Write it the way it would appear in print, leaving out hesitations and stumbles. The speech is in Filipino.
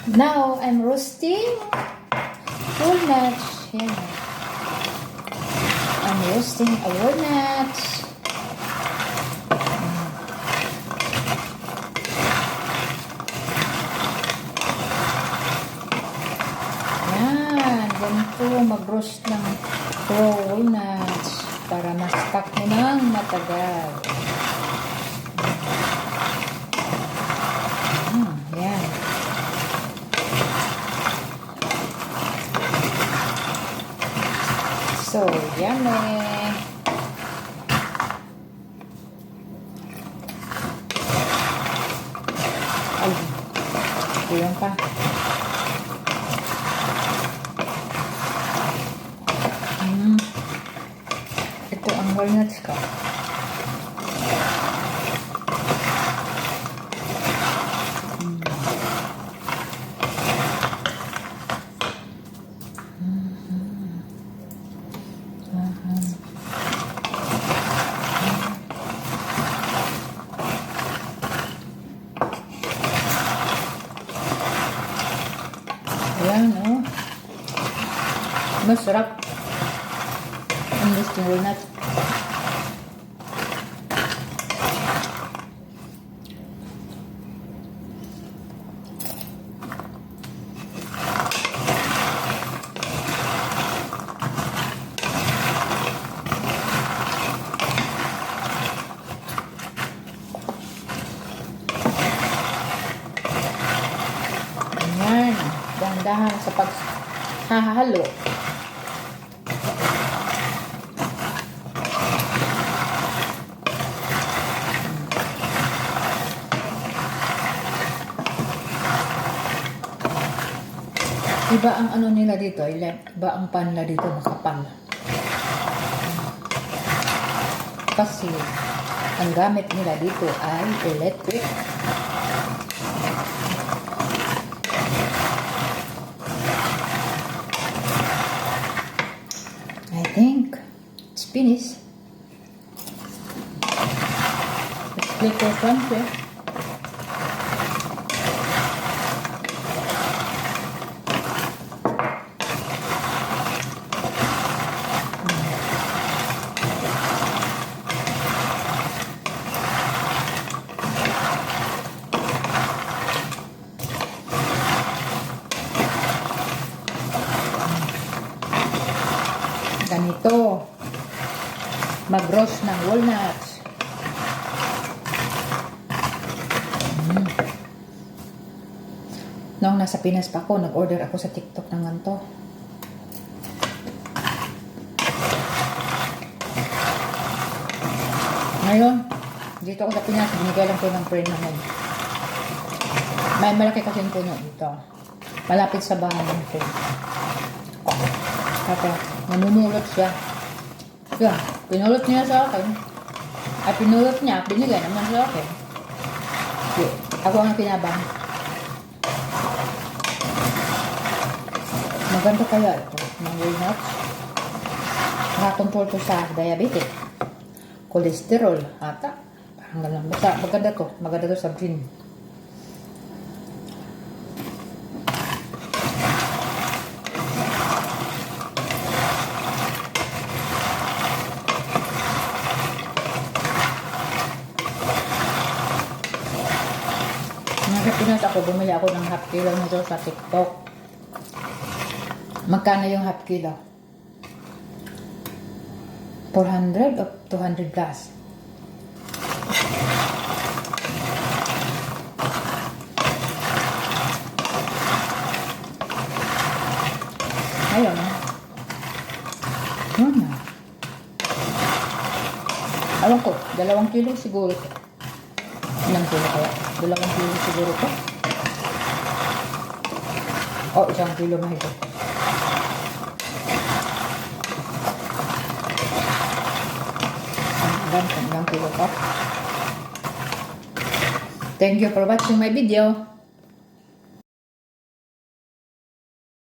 Now, I'm roasting walnuts. Yan. I'm roasting a walnuts. Yan. Ganito mag-roast ng raw walnuts para ma-stack mo ng matagal. Yan. So, yummy. Ay, ito yun pa. Ito ang walnuts ko. Ayan, oh. Masarap. Ang gusto walnut. Ayan. Dahan-dahan sa paghahalo. Iba ang ano nila dito, iba ang pan nila dito, makapal. Kasi ang gamit nila dito ay electric. I think it's finished. Let's flip it once here. Ganito mag-roast ng walnuts. Noong nasa Pinas pa ako, nag-order ako sa TikTok ng ganito. Ngayon, dito ako sa Pinas, binigay lang ko ng friend namin. May malaki kasi yung puno dito. Malapit sa bahay ng friend. Tapos, namumulot siya. Yan, pinulot niya sa akin. At pinulot niya, binigay naman sa akin. Ako ang pinabang. Maganda kaya ito, ng walnuts. Nakakontrol to sa diabetes. Cholesterol, ata. Parang ganun. Basta, maganda to sa brain. Nasa Pinas ako, bumili ako ng half kilo nito sa TikTok. Magkano yung half kilo? 400 o 200 plus. Ayun na. Yun na. Alam ko, 2 kilo siguro ito. Ilang kilo kaya? 2 kilo siguro ito. O, 1 kilo mahigit. Ilang kilo pa. Thank you for watching my video.